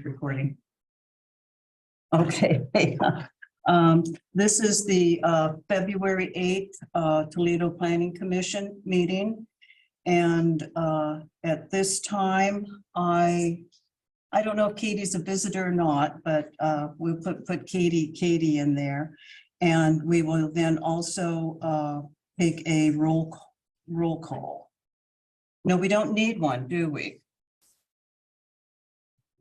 Recording. Okay. This is the February 8th Toledo Planning Commission meeting. And at this time, I don't know if Katie's a visitor or not, but we'll put Katie in there. And we will then also take a roll call. No, we don't need one, do we?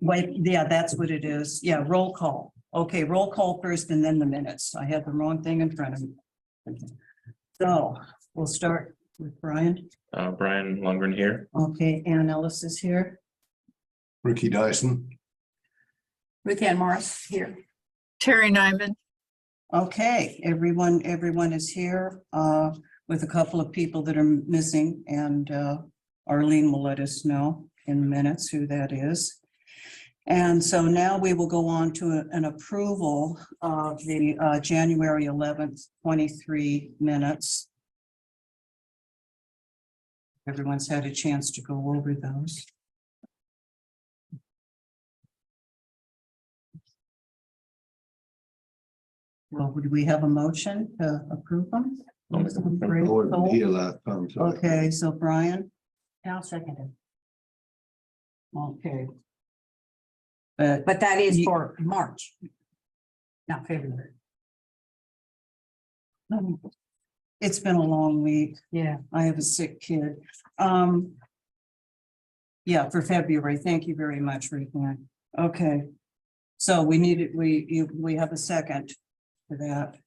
Wait, yeah, that's what it is. Yeah, roll call. Okay, roll call first and then the minutes. I had the wrong thing in front of me. So we'll start with Brian. Brian Lundgren here. Okay, Ann Ellis is here. Ricky Dyson. Ruth Ann Morris here. Terry Nyman. Okay, everyone is here with a couple of people that are missing, and Arlene will let us know in minutes who that is. And so now we will go on to an approval of the January 11th, 23 minutes. Everyone's had a chance to go over those. Well, would we have a motion to approve them? I wasn't here last time, so Okay, so Brian, I'll second it. okay. But that is You- for March, not February. It's been a long week. Yeah. I have a sick kid. Yeah, for February. Thank you very much, Ruth-Ann. Okay. So we need it, we have a second for that.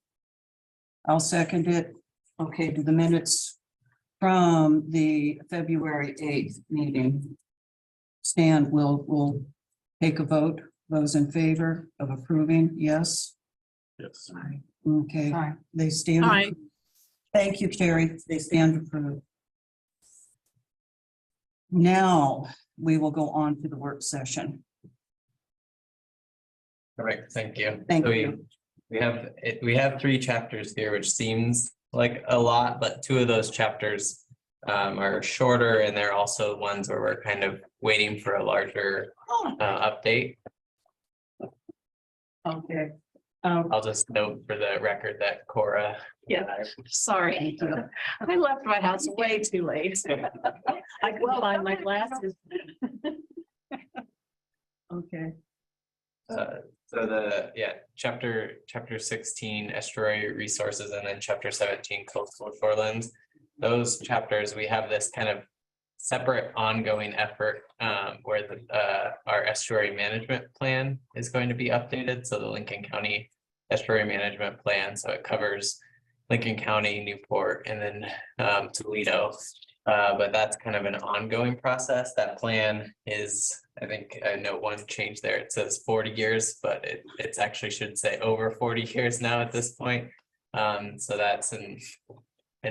I'll second it. Okay, to the minutes from the February 8th meeting. Stan, we'll take a vote. Those in favor of approving, yes? Yes. Okay, Aye. they stand. Aye. Thank you, Terry. They stand approved. Now, we will go on to the work session. All right, thank you. Thank So you. we have 3 chapters here, which seems like a lot, but 2 of those chapters are shorter, and they're also ones where we're kind of waiting for a larger update. Okay. I'll just note for the record that Cora. Yeah, sorry. I left my house way too late. I couldn't find my glasses. Okay. So chapter 16 estuary resources, and then chapter 17 coastal shorelands. Those chapters, we have this kind of separate ongoing effort where our estuary management plan is going to be updated. So the Lincoln County estuary management plan, so it covers Lincoln County, Newport, and then Toledo. But that's kind of an ongoing process. That plan is, I think I note one change there. It says 40 years, but it's actually should say over 40 years now at this point. So that's an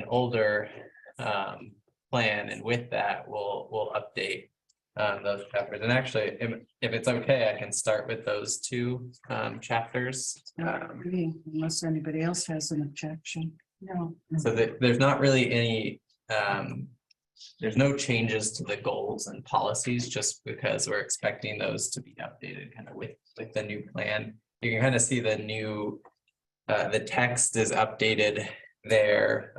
older plan, and with that we'll update those chapters. And actually, if it's okay, I can start with those 2 chapters. Unless anybody else has an objection. No. So there's not really any there's no changes to the goals and policies, just because we're expecting those to be updated kind of with the new plan. You can kind of see the new the text is updated there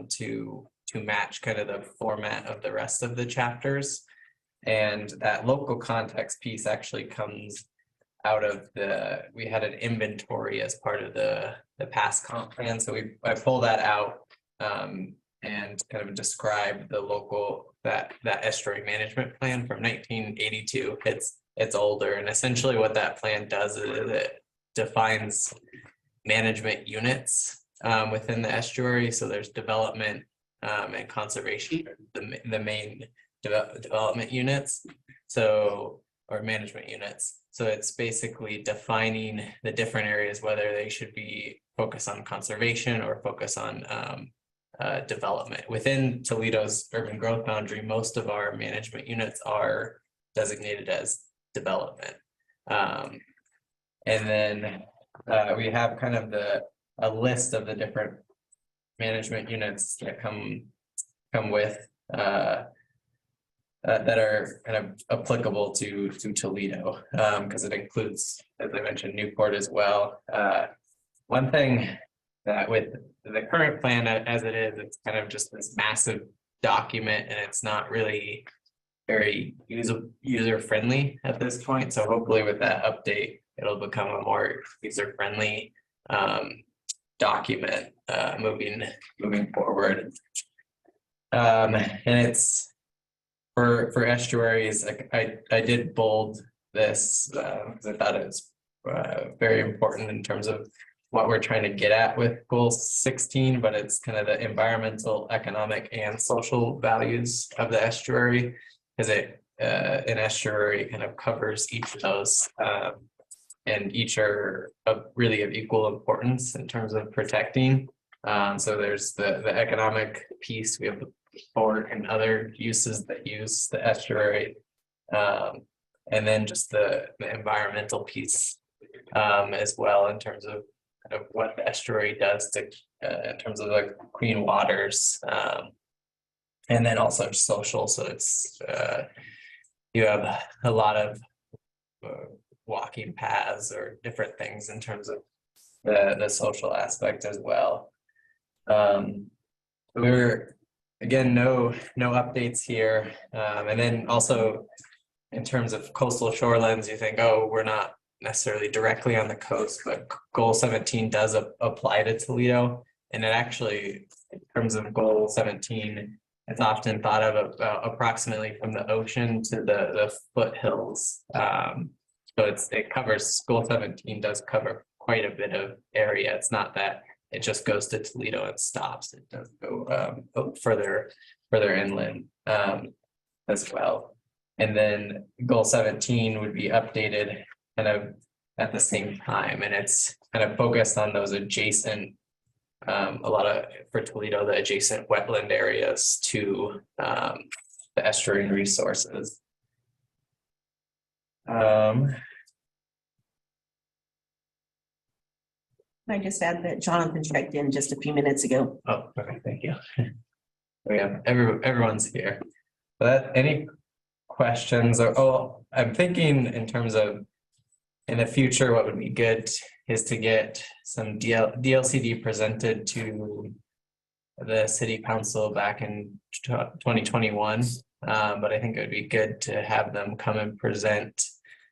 to match kind of the format of the rest of the chapters. And that local context piece actually comes out of we had an inventory as part of the past comp plan. So I pull that out and kind of describe the local, that estuary management plan from 1982. It's older, and essentially what that plan does is it defines management units within the estuary. So there's development and conservation, the main development units, or management units. So it's basically defining the different areas, whether they should be focused on conservation or focus on development. Within Toledo's urban growth boundary, most of our management units are designated as development. And then we have kind of a list of the different management units that come with that are kind of applicable to Toledo, because it includes, as I mentioned, Newport as well. One thing that with the current plan as it is, it's kind of just this massive document, and it's not really very user friendly at this point. So hopefully with that update, it'll become a more user friendly document moving forward. And it's for estuaries. Like I did bold this because I thought it was very important in terms of what we're trying to get at with goal 16, but it's kind of the environmental, economic, and social values of the estuary, because an estuary kind of covers each of those, and each are really of equal importance in terms of protecting. So there's the economic piece. We have the port and other uses that use the estuary, and then just the environmental piece as well, in terms of kind of what the estuary does to in terms of like clean waters, and then also social. So it's you have a lot of walking paths or different things in terms of the social aspect as well. We're again no updates here, and then also in terms of coastal shorelands, you think, oh, we're not necessarily directly on the coast, but goal 17 does apply to Toledo. And it actually, in terms of goal 17, it's often thought of approximately from the ocean to the foothills. So it covers, goal 17 does cover quite a bit of area. It's not that it just goes to Toledo and stops. It does go further inland as well. And then goal 17 would be updated kind of at the same time, and it's kind of focused on those adjacent, a lot of, for Toledo, the adjacent wetland areas to the estuarine resources. Can I just add that Jonathan checked in just a few minutes ago? Oh, okay, thank you. We have everyone's here. But any questions? Or I'm thinking in terms of in the future, what would be good is to get some DLCD presented to the city council back in 2021. But I think it would be good to have them come and present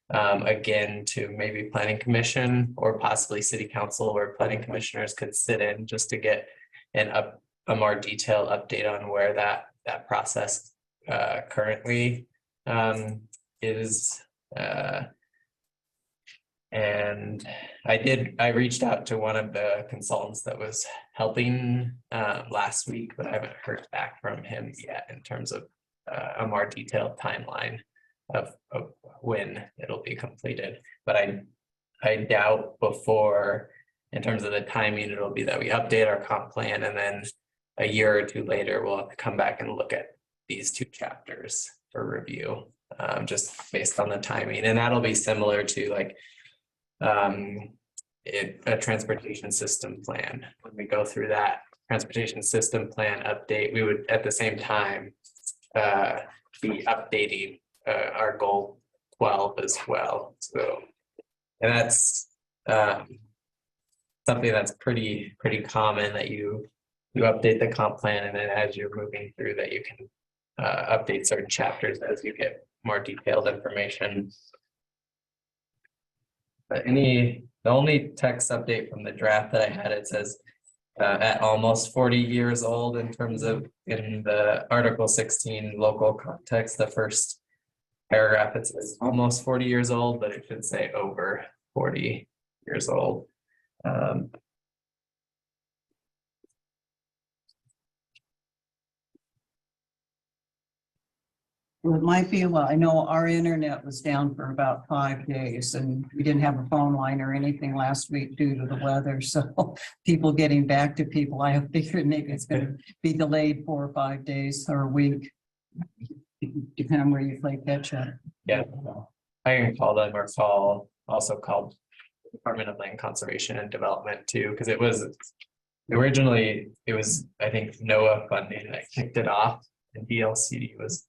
again to maybe planning commission or possibly city council, where planning commissioners could sit in just to get a more detailed update on where that process currently is. And I reached out to one of the consultants that was helping last week, but I haven't heard back from him yet in terms of a more detailed timeline of when it'll be completed. But I doubt before, in terms of the timing, it'll be that we update our comp plan, and then a year or two later, we'll have to come back and look at these 2 chapters for review, just based on the timing. And that'll be similar to like a transportation system plan. When we go through that transportation system plan update, we would at the same time be updating our goal 12 as well. So, and that's something that's pretty common, that you update the comp plan, and then as you're moving through that, you can update certain chapters as you get more detailed information. But the only text update from the draft that I had, it says at almost 40 years old in terms of, in the Article 16 local context, the first paragraph, it says almost 40 years old, but it should say over 40 years old. Well, it might be, well, I know our internet was down for about 5 days, and we didn't have a phone line or anything last week due to the weather. So people getting back to people, I have figured maybe it's going to be delayed 4 or 5 days or a week, depending on where you play catch up. Yeah, I can call them, or also called Department of Land Conservation and Development too, because it was originally, I think NOAA funding that kicked it off, and DLCD was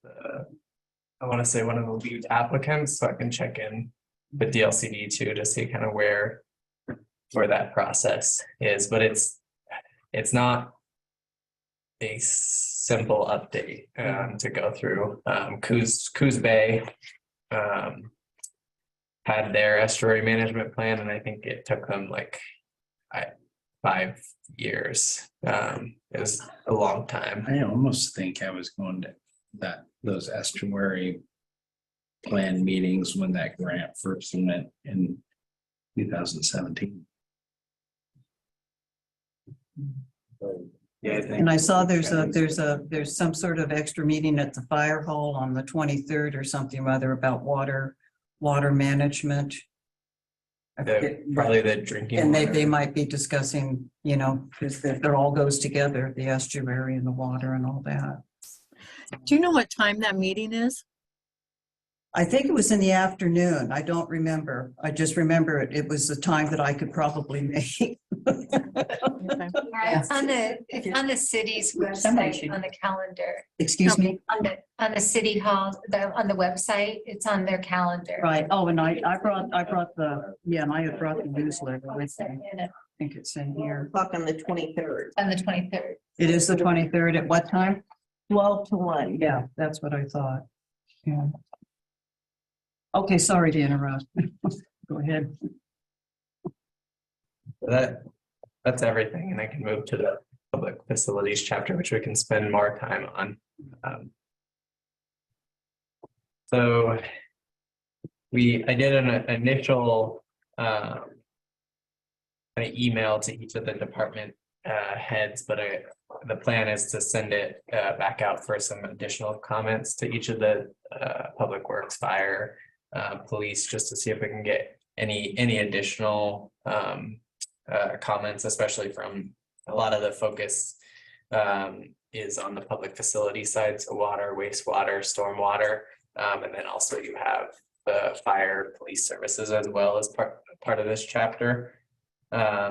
I want to say one of the lead applicants, so I can check in with DLCD too to see kind of where that process is, but it's not a simple update to go through. Coos Bay had their estuary management plan, and I think it took them like 5 years. It was a long time. I almost think I was going to those estuary plan meetings when that grant first went in 2017. Yeah, I think. And I saw there's some sort of extra meeting at the fire hall on the 23rd or something rather about water management. I forget what- Probably the drinking. And they water. might be discussing, because it all goes together, the estuary and the water and all that. Do you know what time that meeting is? I think it was in the afternoon. I don't remember. I just remember it was the time that I could probably make. Okay. It's on the city's Somebody website, should- on the calendar, Excuse me? on the city hall, on the website, it's on their calendar. Right. Oh, and I brought and I had brought the newsletter with me. I think it's in here. O'clock on the 23rd, On the 23rd. It is the 23rd. At what time? 12 to 1. Yeah, that's what I thought. Yeah. Okay, sorry to interrupt. Go ahead. That's everything, and I can move to the public facilities chapter, which we can spend more time on. So I did an initial kind of email to each of the department heads, but the plan is to send it back out for some additional comments to each of the public works, fire, police, just to see if we can get any additional comments, especially from a lot of the focus is on the public facility side, so water, wastewater, stormwater, and then also you have the fire, police services as well as part of this chapter.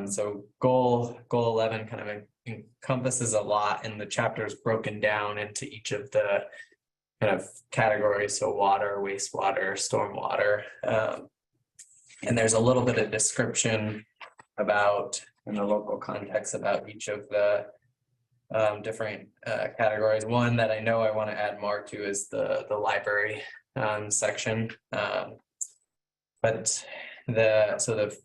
So goal 11 kind of encompasses a lot, and the chapter is broken down into each of the kind of categories, so water, wastewater, stormwater, and there's a little bit of description about, in the local context, about each of the different categories. One that I know I want to add more to is the library section, but the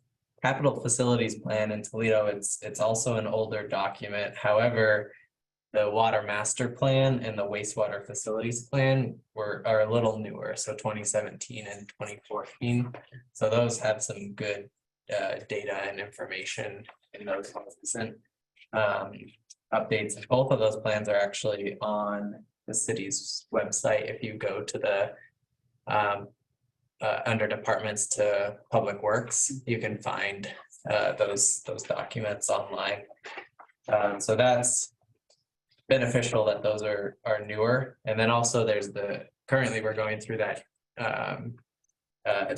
capital facilities plan in Toledo, it's also an older document. However, the water master plan and the wastewater facilities plan are a little newer, so 2017 and 2014. So those have some good data and information in those recent updates. Both of those plans are actually on the city's website. If you go to the under departments to public works, you can find those documents online. So that's beneficial that those are newer. And then also there's currently we're going through that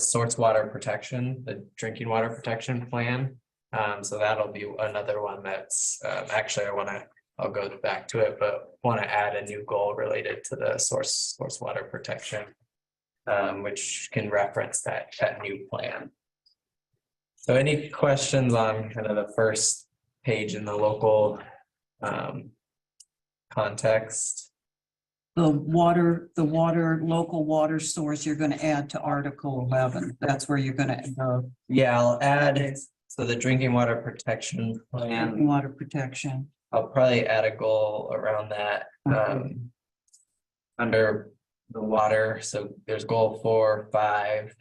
source water protection, the drinking water protection plan. So that'll be another one that's actually I'll go back to it, but want to add a new goal related to the source water protection, which can reference that new plan. So any questions on kind of the first page in the local context? The local water source, you're going to add to Article 11. That's where you're going to Yeah, I'll add, so the drinking water protection plan, water protection. I'll probably add a goal around that. Under the water, so there's goal 4, 5,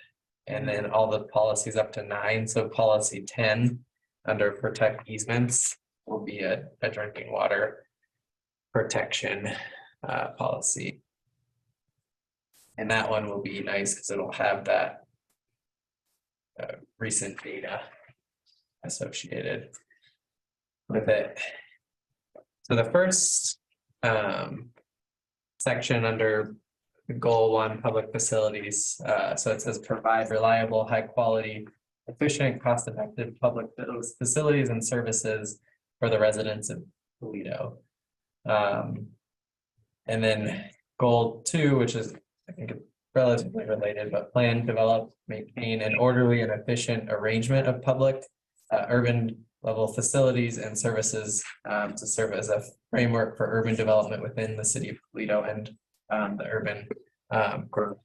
and then all the policies up to 9. So policy 10 under protect easements will be a drinking water protection policy. And that one will be nice because it'll have that recent data associated with it. So the first section under goal 1, public facilities. So it says provide reliable, high quality, efficient, cost effective public facilities and services for the residents of Toledo. And then goal 2, which is I think relatively related, but plan, develop, maintain an orderly and efficient arrangement of public, urban level facilities and services, to serve as a framework for urban development within the city of Toledo and, the urban, growth,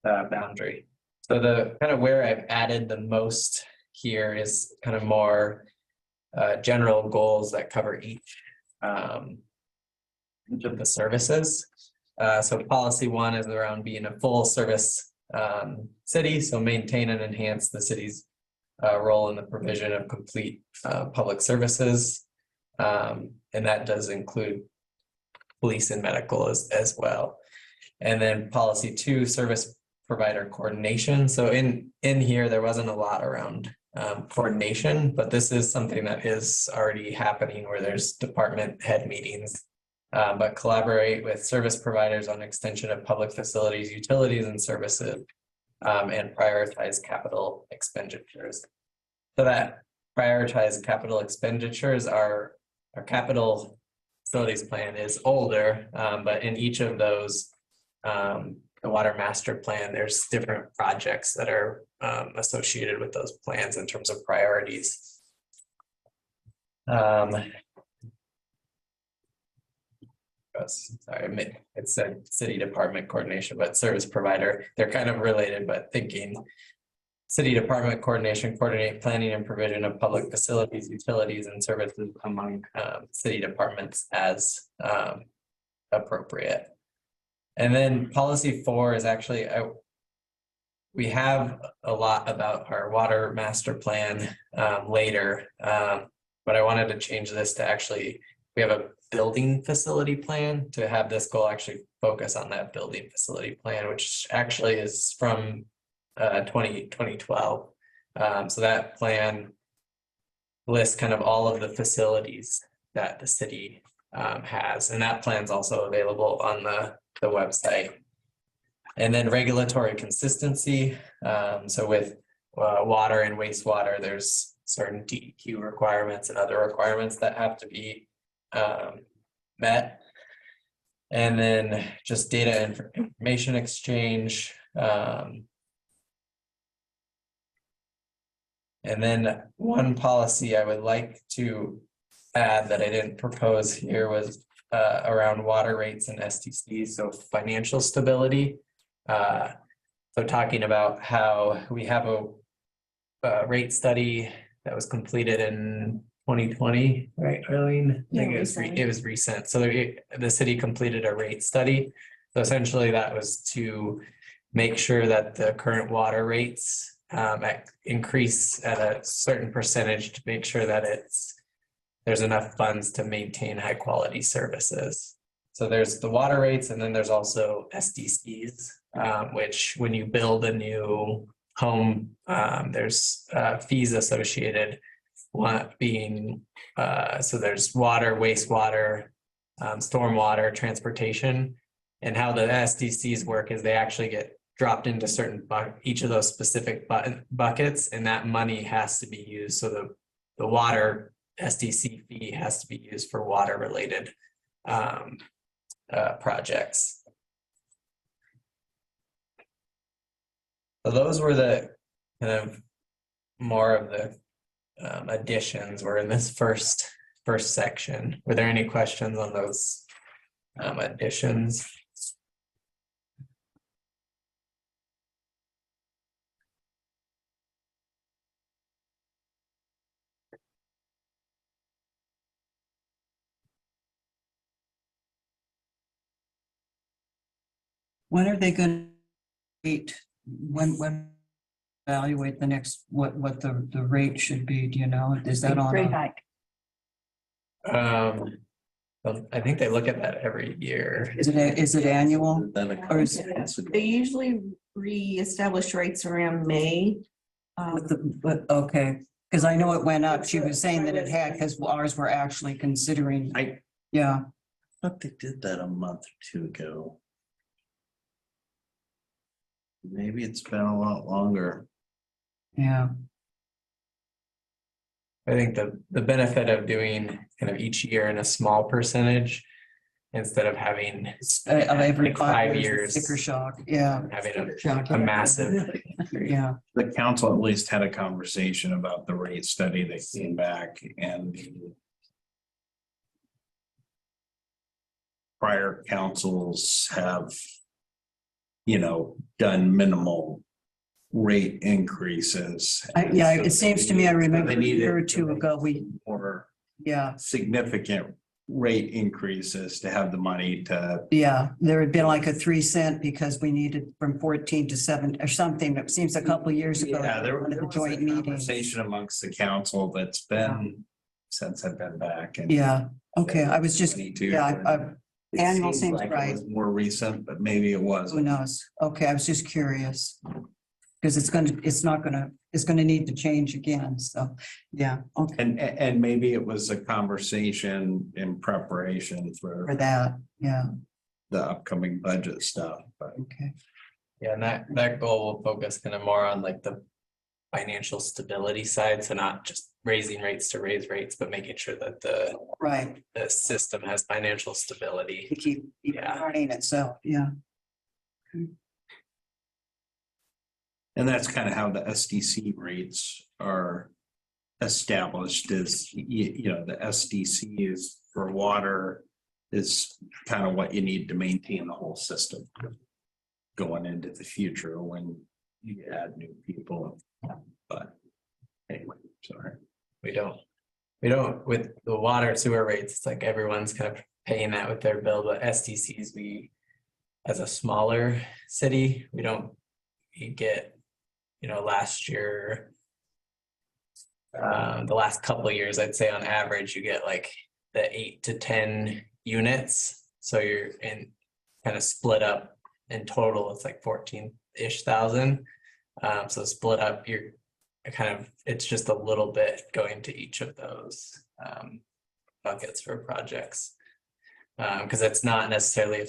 boundary. So the kind of where I've added the most here is kind of more, general goals that cover each of the services. So policy one is around being a full service city, so maintain and enhance the city's role in the provision of complete public services. And that does include police and medical as well. And then policy two, service provider coordination. So in here, there wasn't a lot around coordination, but this is something that is already happening where there's department head meetings. But collaborate with service providers on extension of public facilities, utilities and services, and prioritize capital expenditures. So that prioritize capital expenditures, our capital facilities plan is older, but in each of those, the water master plan, there's different projects that are associated with those plans in terms of priorities. Sorry, it said city department coordination, but service provider, they're kind of related, but thinking city department coordination, coordinate planning and provision of public facilities, utilities and services among city departments as appropriate. And then policy four is actually, we have a lot about our water master plan later, but I wanted to change this to actually, we have a building facility plan to have this goal actually focus on that building facility plan, which actually is from 2012. So that plan lists kind of all of the facilities that the city has, and that plan's also available on the website. And then regulatory consistency. So with water and wastewater, there's certain DEQ requirements and other requirements that have to be met. And then just data and information exchange. And then one policy I would like to add that I didn't propose here was around water rates and STCs, so financial stability. So talking about how we have a rate study that was completed in 2020, right, Arlene? I think it was recent. So the city completed a rate study. So essentially that was to make sure that the current water rates increase at a certain percentage to make sure that there's enough funds to maintain high quality services. So there's the water rates, and then there's also SDCs, which when you build a new home, there's fees associated. One being, so there's water, wastewater, stormwater, transportation, and how the SDCs work is they actually get dropped into certain each of those specific buckets, and that money has to be used. So the water SDC fee has to be used for water related projects. So those were the kind of more of the additions were in this first section. Were there any questions on those additions? When are they going to wait? When evaluate the next, what the rate should be? Do you know? Is that on? Rate hike. Well, I think they look at that every year. Is it annual? Or is They usually reestablish rates around May. But okay, because I know it went up. She was saying that it had, because ours were actually considering. Yeah. I thought they did that a month or two ago. Maybe it's been a lot longer. Yeah. I think the benefit of doing kind of each year in a small percentage instead of having Of every like 5 years, sticker years, shock, yeah, having Shock. a massive. yeah. The council at least had a conversation about the rate study that came back and prior councils have, done minimal rate increases. Yeah, it seems to me, I remember They a year or needed two ago, we, more yeah, significant rate increases to have the money to. yeah, there had been like a 3 cent because we needed from 14 to 7 or something. It seems a couple of years ago. Yeah, there one of the was a joint meetings. conversation amongst the council that's been since I've been back and. Yeah, okay, I was just, 22, yeah, it annual seems seems like it right. was more recent, but maybe it Who wasn't. knows? Okay, I was just curious. Because it's gonna need to change again, so, yeah, okay, And maybe it was a conversation in preparation for for that, yeah, the upcoming budget stuff, but. okay, Yeah, and that goal will focus kind of more on like the financial stability side, so not just raising rates to raise rates, but making sure that right, the system has financial stability. to keep Yeah. running itself, yeah, And that's kind of how the SDC rates are established is, the SDC is for water is kind of what you need to maintain the whole system going into the future when you add new people. But anyway, sorry. We don't, with the water sewer rates, it's like everyone's kind of paying that with their bill, but SDCs, as a smaller city, we get, last year, the last couple of years, I'd say on average, you get like the 8 to 10 units. So you're in kind of split up in total, it's like 14-ish thousand. So split up, it's just a little bit going to each of those buckets for projects. Because it's not necessarily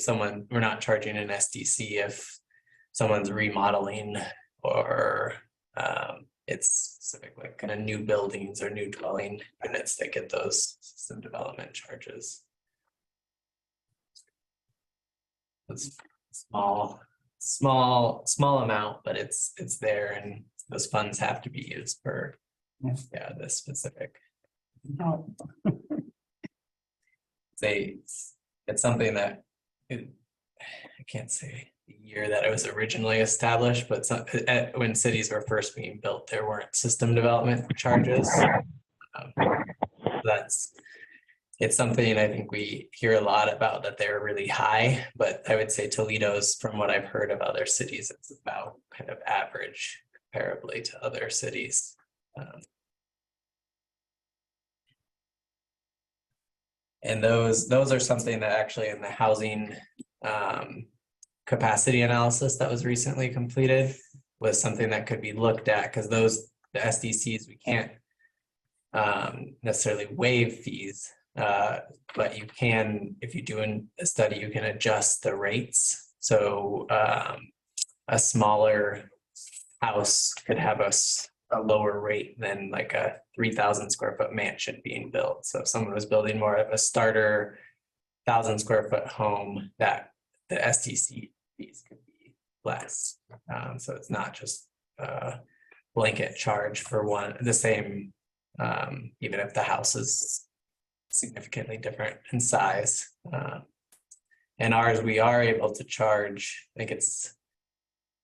we're not charging an SDC if someone's remodeling or it's specific like kind of new buildings or new dwelling units that get those system development charges. It's small amount, but it's there and those funds have to be used for this specific. oh, It's something that I can't say the year that it was originally established, but when cities were first being built, there weren't system development charges. It's something I think we hear a lot about that they're really high, but I would say Toledo's, from what I've heard of other cities, it's about kind of average comparably to other cities. And those are something that actually in the housing capacity analysis that was recently completed was something that could be looked at, because the SDCs, we can't necessarily waive fees, but you can, if you do a study, you can adjust the rates. So a smaller house could have a lower rate than like a 3,000 square foot mansion being built. So if someone was building more of a starter 1,000 square foot home, that the SDC fees could be less. So it's not just a blanket charge for the same, even if the house is significantly different in size. And ours, we are able to charge, I think it's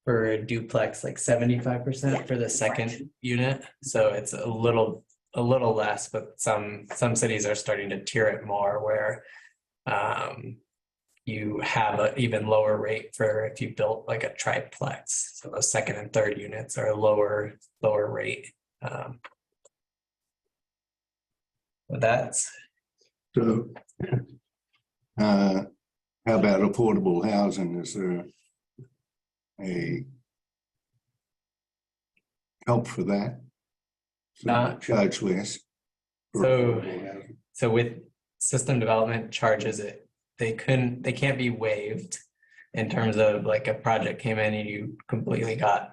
for a duplex, like 75% for the second unit. So it's a little less, but some cities are starting to tier it more where you have an even lower rate for if you built like a triplex. So those second and third units are a lower rate. But that's So, how about affordable housing? Is there a help for that? Charge less. for So- affordable housing? so with system development charges, they can't be waived in terms of like a project came in and you completely got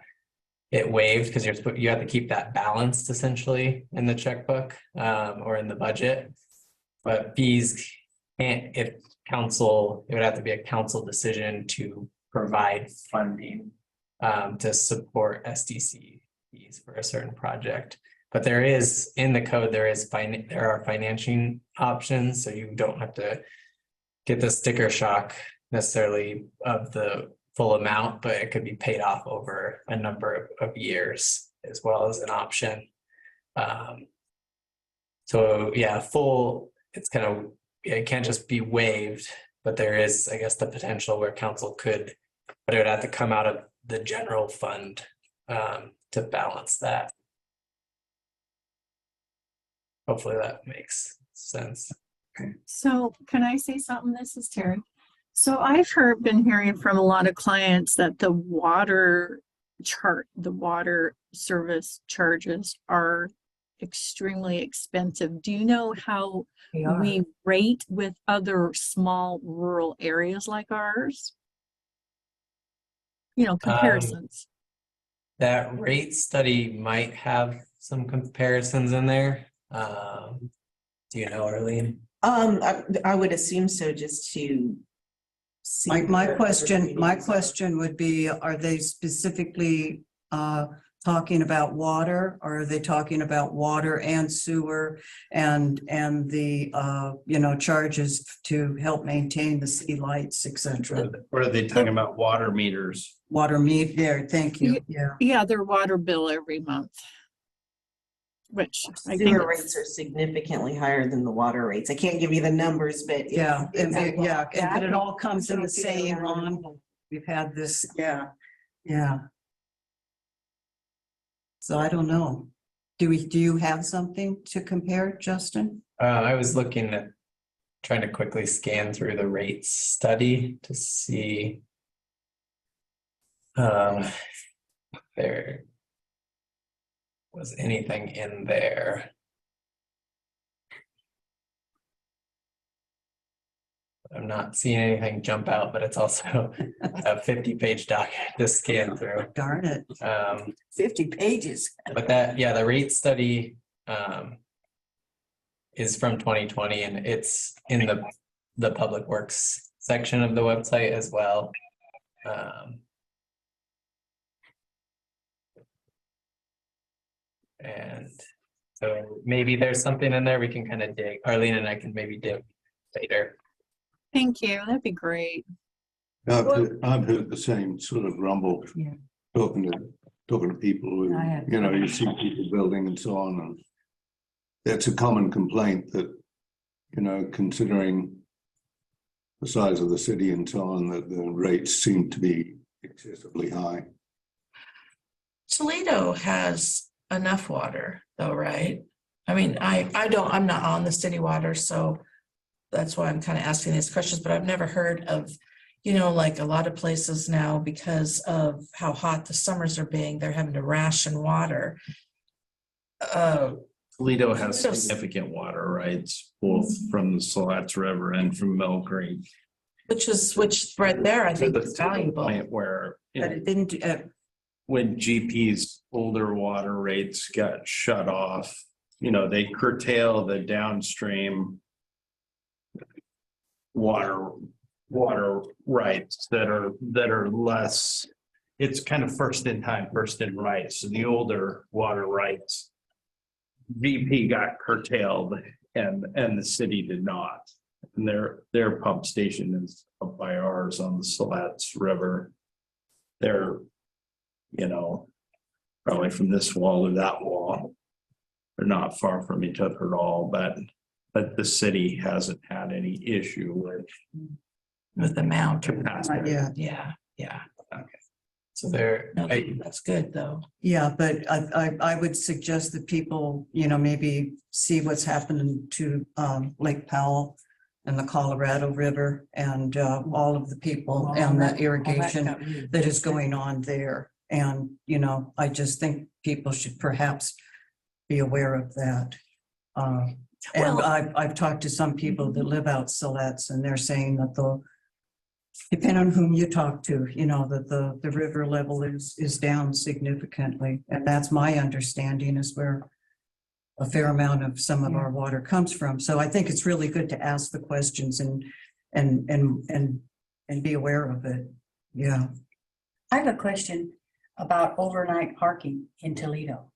it waived, because you have to keep that balanced essentially in the checkbook or in the budget. But fees And if council, it would have to be a council decision to provide funding to support SDC fees for a certain project. But there is, in the code, there are financing options, so you don't have to get the sticker shock necessarily of the full amount, but it could be paid off over a number of years as well as an option. So yeah, it's kind of, it can't just be waived, but there is, I guess, the potential where council could, but it would have to come out of the general fund to balance that. Hopefully that makes sense. So can I say something? This is Terry. So I've been hearing from a lot of clients that the water service charges are extremely expensive. Do you know how we rate with other small rural areas like ours? You know, comparisons. That rate study might have some comparisons in there. Do you know, Arlene? I would assume so, just to see. My where question everything is. would be, are they specifically talking about water? Or are they talking about water and sewer and the charges to help maintain the city lights, et cetera? Or are they talking about water meters? Water meet there, thank you, yeah. Yeah, their water bill every month. Which I think Sewer rates are significantly higher than the water rates. I can't give you the numbers, but. Yeah, it's- but it all comes in the same on, we've had this, yeah. So I don't know. Do you have something to compare, Justin? I was looking at trying to quickly scan through the rates study to see there was anything in there. I'm not seeing anything jump out, but it's also a 50-page document to scan through. Darn it. 50 pages. But the rate study is from 2020, and it's in the public works section of the website as well. And so maybe there's something in there we can kind of dig. Arlene and I can maybe dig later. Thank you. That'd be great. I've heard the same sort of rumble. Yeah. Talking to people who, I have. you see people building and so on, and that's a common complaint that, considering the size of the city and so on, that the rates seem to be excessively high. Toledo has enough water though, right? I mean, I'm not on the city water, so that's why I'm kind of asking these questions, but I've never heard of, like a lot of places now, because of how hot the summers are being, they're having to ration water. Toledo has significant water rights, both from the Slats River and from Mill Creek. Which right there, I think is To the valuable. point where, But it didn't, when GP's older water rates got shut off, they curtail the downstream water rights that are less, it's kind of first in time, first in right. So the older water rights, VP got curtailed and the city did not. And their pump station is up by ours on the Slats River. They're, probably from this wall to that wall. They're not far from each other at all, but the city hasn't had any issue With the amount. capacity. yeah. Yeah. Okay. So there, No, that's good though. Yeah, but I would suggest that people, maybe see what's happening to Lake Powell and the Colorado River and all of the people and the irrigation that is going on there. And, I just think people should perhaps be aware of that. And Well- I've talked to some people that live out Siletz, and they're saying that depending on whom you talk to, that the river level is down significantly. And that's my understanding, is where a fair amount of some of our water comes from. So I think it's really good to ask the questions and be aware of it. Yeah. I have a question about overnight parking in Toledo.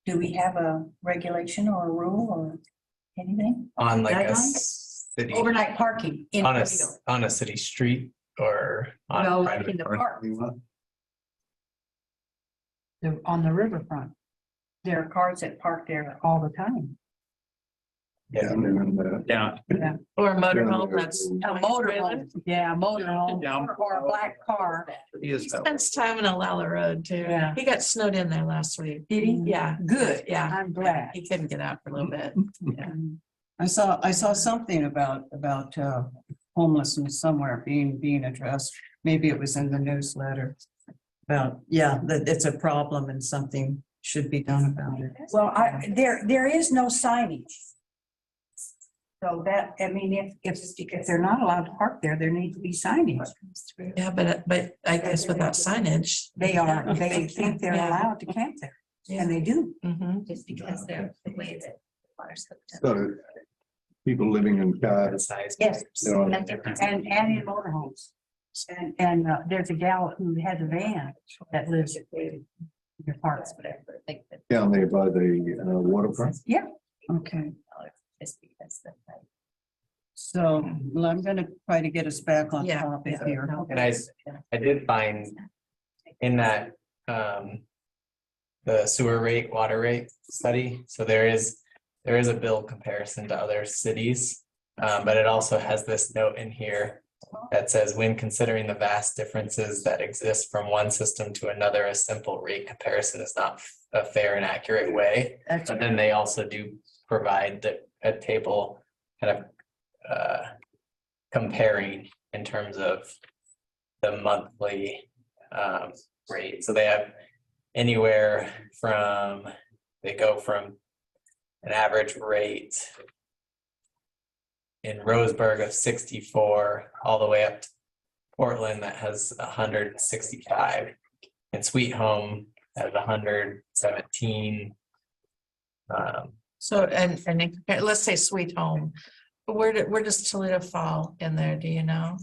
Do we have a regulation or a rule or anything? On like a Guidelines? city, Overnight parking in on a, Toledo. on a city street or on No, like private in the parking? park, on the riverfront. There are cars that park there all the time. Yeah. And then, Yeah. Or a motorhome, Yeah, that's. A motorhome, yeah, a motorhome or a black car. He spends time in Alala Road too. Yeah. He got snowed in there last week. Did he? Yeah. Good. Yeah. I'm glad. He couldn't get out for a little bit. Yeah. I saw something about homelessness somewhere being addressed. Maybe it was in the newsletter. About, yeah, that it's a problem and something should be done about it. Well, there is no signage. So that, I mean, if they're not allowed to park there, there needs to be signage. Yeah, but I guess without signage. They think they're Yeah. allowed to camp there, and they do. Mhm. Just because they're the way that water's hooked up. so people living in cars. Size. Yes. There are- And in motorhomes. And there's a gal who has a van that lives in the parks. Whatever, like the. Down there by the waterfront. Okay, Just because the. so well, I'm gonna try to get us back on Yeah, topic yeah. here. And I did find in that, the sewer rate, water rate study, so there is a bill comparison to other cities. But it also has this note in here that says, when considering the vast differences that exist from one system to another, a simple rate comparison is not a fair and accurate way. But then they also do provide a table kind of comparing in terms of the monthly rate. So they have anywhere from, they go from an average rate in Roseburg of 64 all the way up to Portland that has 165, and Sweet Home has 117. So, let's say Sweet Home, where does Toledo fall in there? Do you know?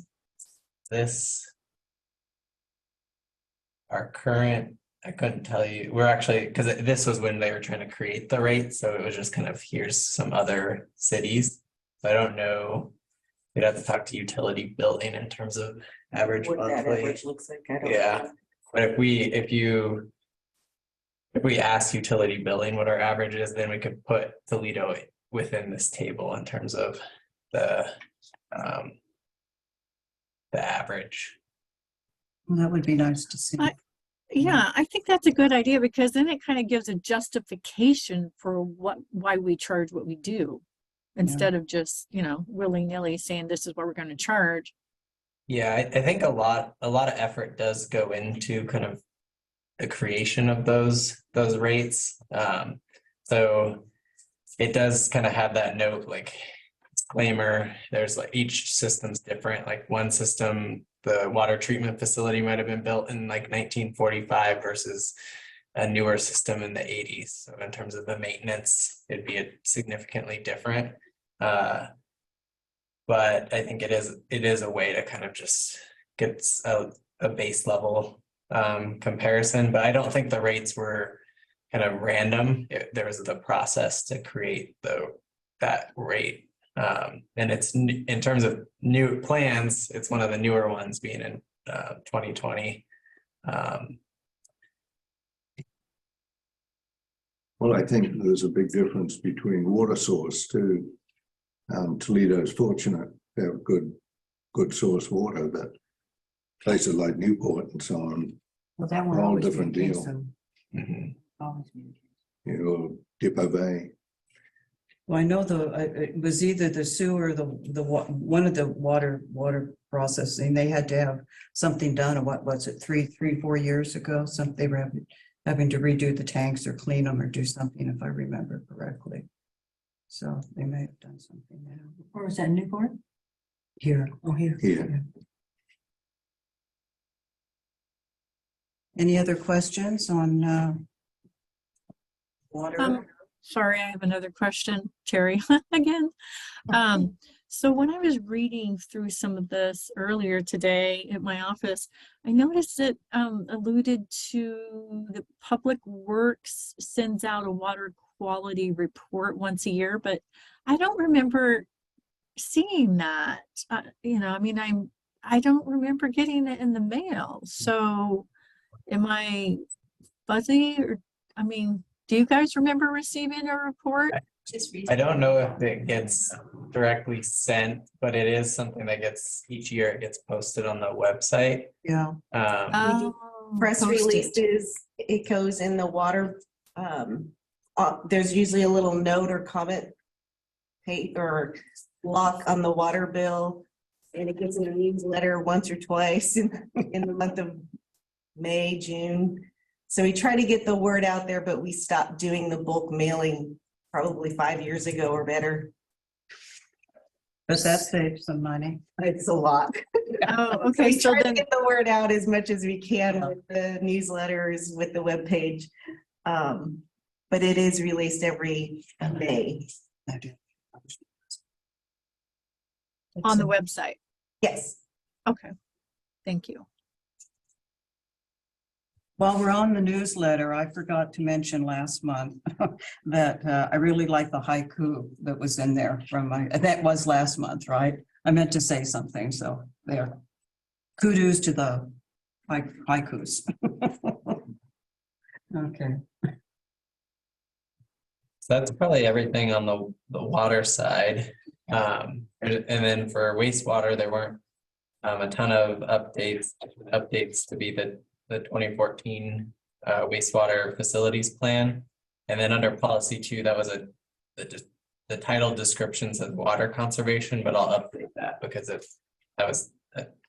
Our current, I couldn't tell you, we're actually, because this was when they were trying to create the rate, so it was just kind of, here's some other cities. I don't know, we'd have to talk to utility billing in terms of average What that monthly. average looks like. I don't Yeah. know. But if we ask utility billing what our average is, then we could put Toledo within this table in terms of the average. Well, that would be nice to see. Yeah, I think that's a good idea because then it kind of gives a justification for why we charge what we do. Instead of just, willy-nilly saying this is what we're going to charge. Yeah, I think a lot of effort does go into kind of the creation of those rates. So it does kind of have that note, like disclaimer, there's like each system's different. Like one system, the water treatment facility might have been built in like 1945 versus a newer system in the 80s. So in terms of the maintenance, it'd be significantly different. But I think it is a way to kind of just get a base level comparison. But I don't think the rates were kind of random. There was the process to create that rate. And it's in terms of new plans, it's one of the newer ones being in 2020. Well, I think there's a big difference between water source too. Toledo's fortunate to have good source water, but places like Newport and so on, Well, that will All always be different the case, deal. so Mhm. always be the case. Dipper Bay. Well, I know it was either the sewer, or one of the water processing, they had to have something done, what was it, 4 years ago? They were having to redo the tanks or clean them or do something, if I remember correctly. So they may have done something now. Or was that Newport? Here. Oh, here. Here. Any other questions on water? sorry, I have another question, Terry, again. So when I was reading through some of this earlier today at my office, I noticed it alluded to the Public Works sends out a water quality report once a year, but I don't remember seeing that. You know, I mean, I don't remember getting it in the mail. So am I fuzzy or, I mean, do you guys remember receiving a report? I don't know if it gets directly sent, but it is something that gets, each year it gets posted on the website. Yeah. Oh, Press post it. releases, it goes in the water. There's usually a little note or comment page or block on the water bill. And it gets in a newsletter once or twice in the month of May, June. So we try to get the word out there, but we stopped doing the bulk mailing probably 5 years ago or better. But that saves some money. It's a lot. Oh, So okay, we so try to then, get the word out as much as we can with the newsletters, with the webpage. But it is released every May. on the website. Yes. Okay, thank you. While we're on the newsletter, I forgot to mention last month that I really like the haiku that was in there from that was last month, right? I meant to say something, so there. Kudos to the haikus. Okay. So that's probably everything on the water side. And then for wastewater, there weren't a ton of updates to be the 2014 wastewater facilities plan. And then under policy 2, that was the title description says water conservation, but I'll update that because that was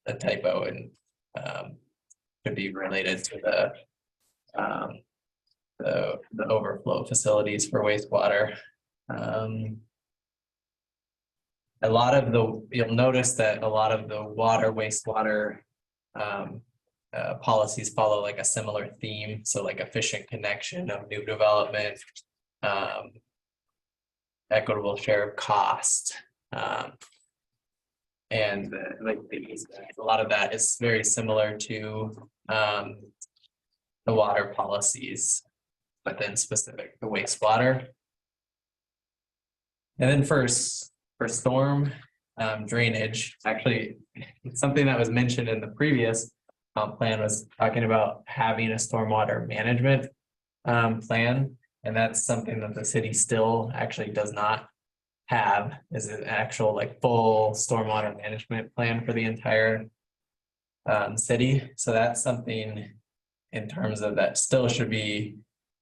a typo and could be related to the overflow facilities for wastewater. You'll notice that a lot of the water, wastewater policies follow like a similar theme. So like efficient connection of new development, equitable share of cost. And like a lot of that is very similar to the water policies, but then specific to wastewater. And then for storm drainage, actually, something that was mentioned in the previous plan was talking about having a stormwater management plan. And that's something that the city still actually does not have, is an actual like full stormwater management plan for the entire city. So that's something in terms of that still should be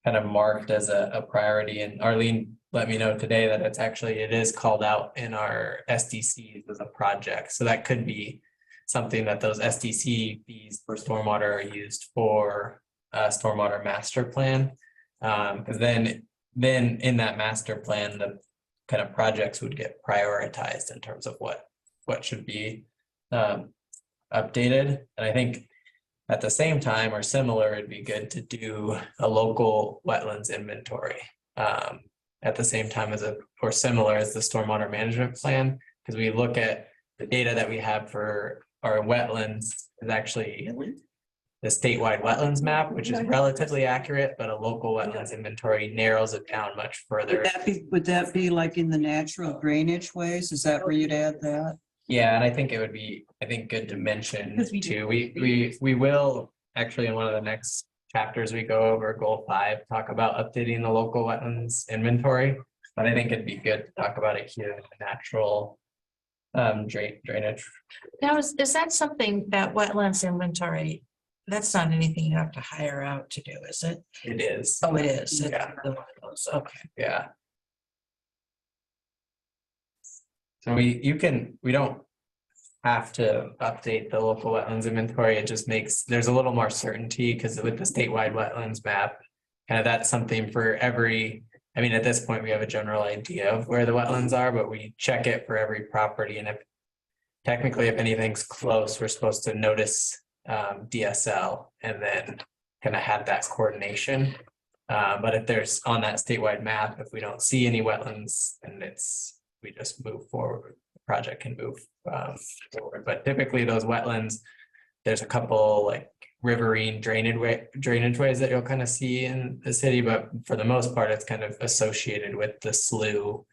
kind of marked as a priority. And Arlene let me know today that it is called out in our SDCs as a project. So that could be something that those SDC fees for stormwater are used for a stormwater master plan. Because then in that master plan, the kind of projects would get prioritized in terms of what should be updated. And I think at the same time or similar, it'd be good to do a local wetlands inventory at the same time or similar as the stormwater management plan, because we look at the data that we have for our wetlands is actually the statewide wetlands map, which is relatively accurate, but a local wetlands inventory narrows it down much further. Would that be like in the natural drainage ways? Is that where you'd add that? Yeah, and I think it would be, good to mention too. We will actually in one of the next chapters we go over goal 5, talk about updating the local wetlands inventory. But I think it'd be good to talk about it here in the natural drainage. Now, is that something that wetlands inventory, that's not anything you have to hire out to do, is it? It is. Oh, it is. It's Yeah. one of those. Okay. Yeah. So we don't have to update the local wetlands inventory. It just there's a little more certainty because with the statewide wetlands map, kind of that's something for every, at this point we have a general idea of where the wetlands are, but we check it for every property. And if anything's close, we're supposed to notice DSL and then kind of have that coordination. But if there's on that statewide map, if we don't see any wetlands, then we just move forward. The project can move forward, but typically those wetlands, there's a couple like riverine drainage ways that you'll kind of see in the city, but for the most part, it's kind of associated with the sloughs,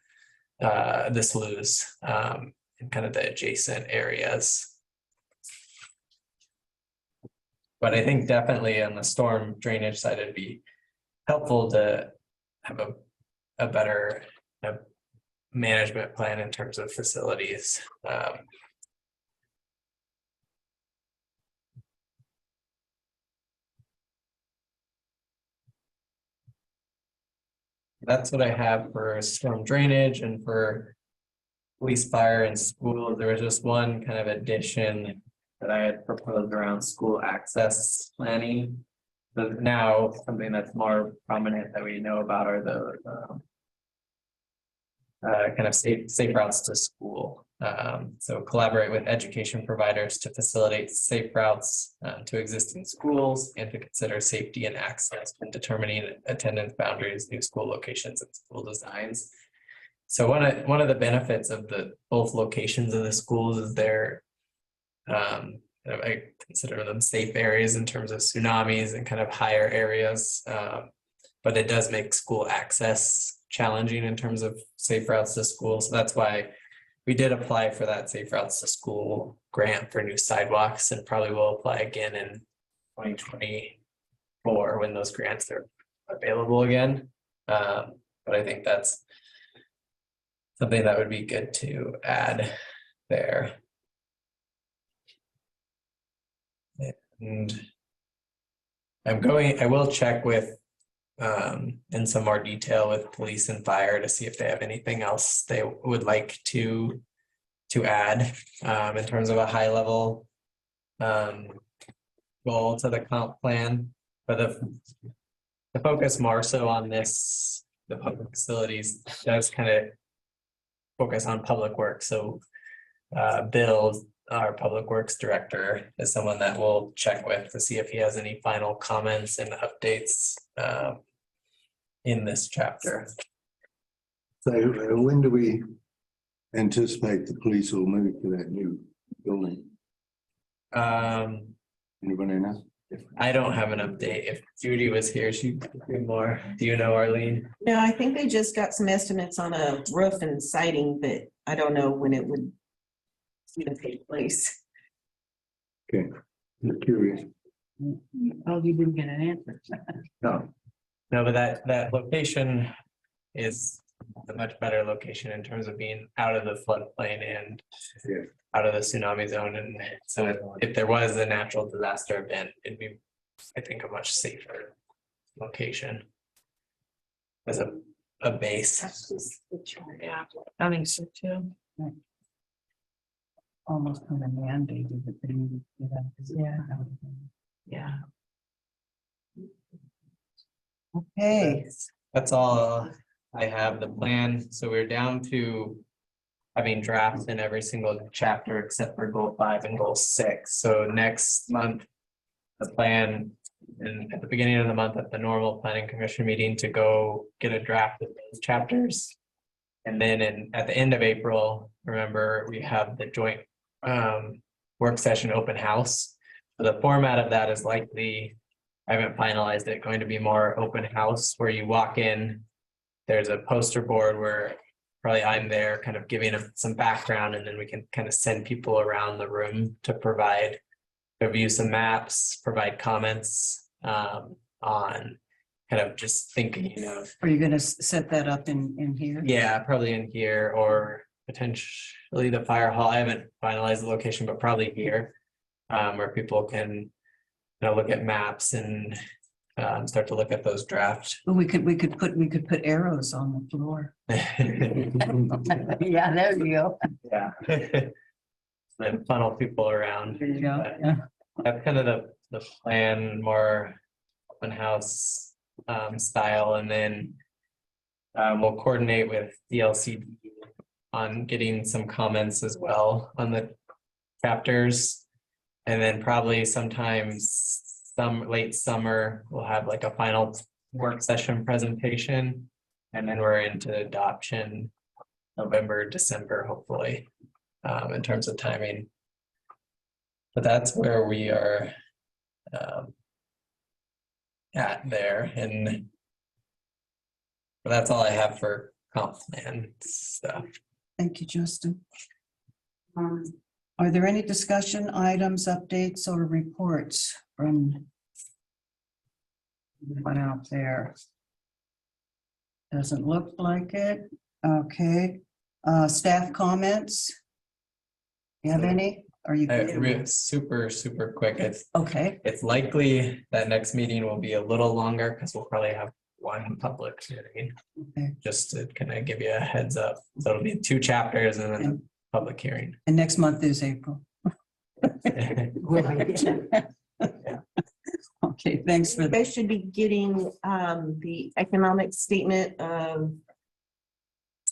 and kind of the adjacent areas. But I think definitely on the storm drainage side, it'd be helpful to have a better management plan in terms of facilities. That's what I have for storm drainage, and for police, fire, and schools. There was just one kind of addition that I had proposed around school access planning. But now something that's more prominent that we know about are the kind of safe routes to school. So collaborate with education providers to facilitate safe routes to existing schools, and to consider safety and access when determining attendance boundaries, new school locations, and school designs. So one of the benefits of both locations of the schools is they're I consider them safe areas in terms of tsunamis and kind of higher areas, but it does make school access challenging in terms of safe routes to school. So that's why we did apply for that safe routes to school grant for new sidewalks, and probably will apply again in 2024 when those grants are available again. But I think that's something that would be good to add there. And I will check with in some more detail with police and fire to see if they have anything else they would like to add in terms of a high level goal to the comp plan. But the focus more so on this, the public facilities, does kind of focus on public works. So Bill, our public works director, is someone that we'll check with to see if he has any final comments and updates in this chapter. So when do we anticipate the police will move to that new building? Anybody know? I don't have an update. If Judy was here, she'd do more. Do you know, Arlene? No, I think they just got some estimates on a roof and siding, but I don't know when it would even take place. Okay, I'm curious. Oh, you didn't get an answer. No, but that location is a much better location in terms of being out of the floodplain and Yeah. out of the tsunami zone. And so if there was a natural disaster event, it'd be, I think, a much safer location as a base. Yeah, I think so too. Almost kind of mandated that they need to get out. Yeah. Okay, That's all I have, the plan. So we're down to having drafts in every single chapter except for goal 5 and goal 6. So next month, the plan, and at the beginning of the month at the normal planning commission meeting, to go get a draft of those chapters. And then at the end of April, remember, we have the joint work session open house. So the format of that is likely, I haven't finalized it, going to be more open house where you walk in. There's a poster board where probably I'm there kind of giving them some background, and then we can kind of send people around the room to view some maps, provide comments on kind of just thinking of. are you gonna set that up in here? Yeah, probably in here, or potentially the fire hall. I haven't finalized the location, but probably here, where people can, look at maps and start to look at those drafts. We could put arrows on the floor. Yeah, there you go. Yeah. Then funnel people around. There you go. But Yeah. that's kind of the plan, more open house style, and then we'll coordinate with DLCD on getting some comments as well on the chapters, and then probably sometimes late summer we'll have like a final work session presentation. And then we're into adoption November, December, hopefully, in terms of timing. But that's where we are at there, and that's all I have for comp plan stuff. Thank you, Justin. Are there any discussion items, updates, or reports from anyone out there? Doesn't look like it. Okay. Staff comments? You have any? Are you? Super quick. Okay, It's likely that next meeting will be a little longer because we'll probably have one public hearing. okay. Just to kind of give you a heads up. So it'll be 2 chapters and then a public hearing. And next month is April. Okay, thanks for You that. guys should be getting the economic statement of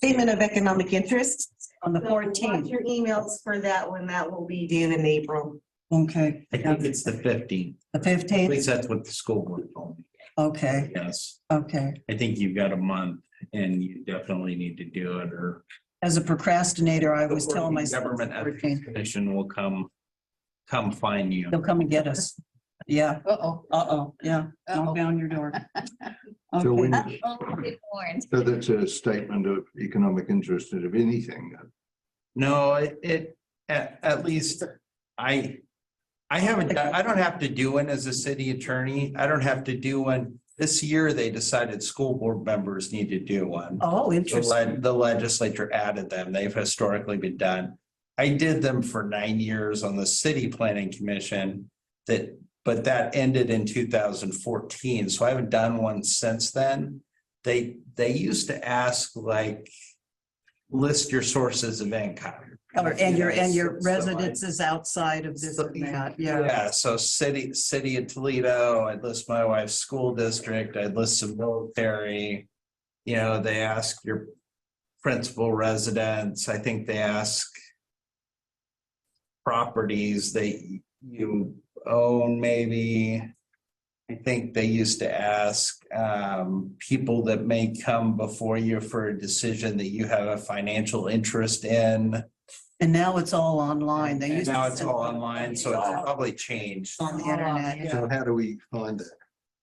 economic interest. On the So watch 14th. your emails for that one. That will be due in April. Okay, I think it's the 15th. the At 15th. least that's what the school board told me. Okay, Yes, okay. I think you've got a month and you definitely need to do it, or. As a procrastinator, I was telling the myself. Government Ethics Commission will come find you. They'll come and get us. Yeah, Uh-oh. yeah, knock down your door. So Okay. when, Oh, good morning. so that's a statement of economic interest of anything. No, at least I haven't, I don't have to do one as a city attorney. I don't have to do one. This year, they decided school board members need to do one. Oh, interesting. The legislature added them. They've historically been done. I did them for 9 years on the city planning commission but that ended in 2014. So I haven't done one since then. They used to ask, like, list your sources of income. And your So I- residence is outside of this and that, yeah. Yeah, so city of Toledo, I'd list my wife's school district, I'd list some military. You know, they ask your principal residence, I think they ask properties that you own, maybe. I think they used to ask people that may come before you for a decision that you have a financial interest in. And now it's all online. They And used to now it's send- all online, so it's probably changed. On the internet, yeah. So how do we find that?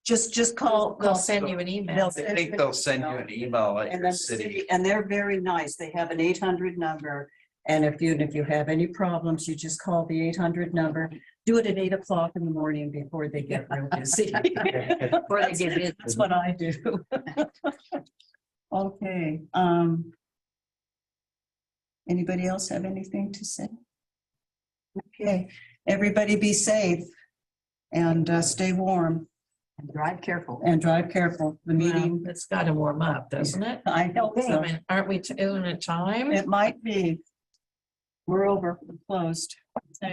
Just call. They'll send you an email. I think they'll send you an email at And your then city. and they're very nice. They have an 800 number. And if you have any problems, you just call the 800 number. Do it at 8 o'clock in the morning before they get real busy. Before they get busy. That's what I do. Okay, anybody else have anything to say? Okay, everybody be safe and stay warm And drive careful. and drive careful. The meeting, Well, it's got to warm up, doesn't it? I hope I so. mean, aren't we, isn't it time? It might be. We're over, we're closed.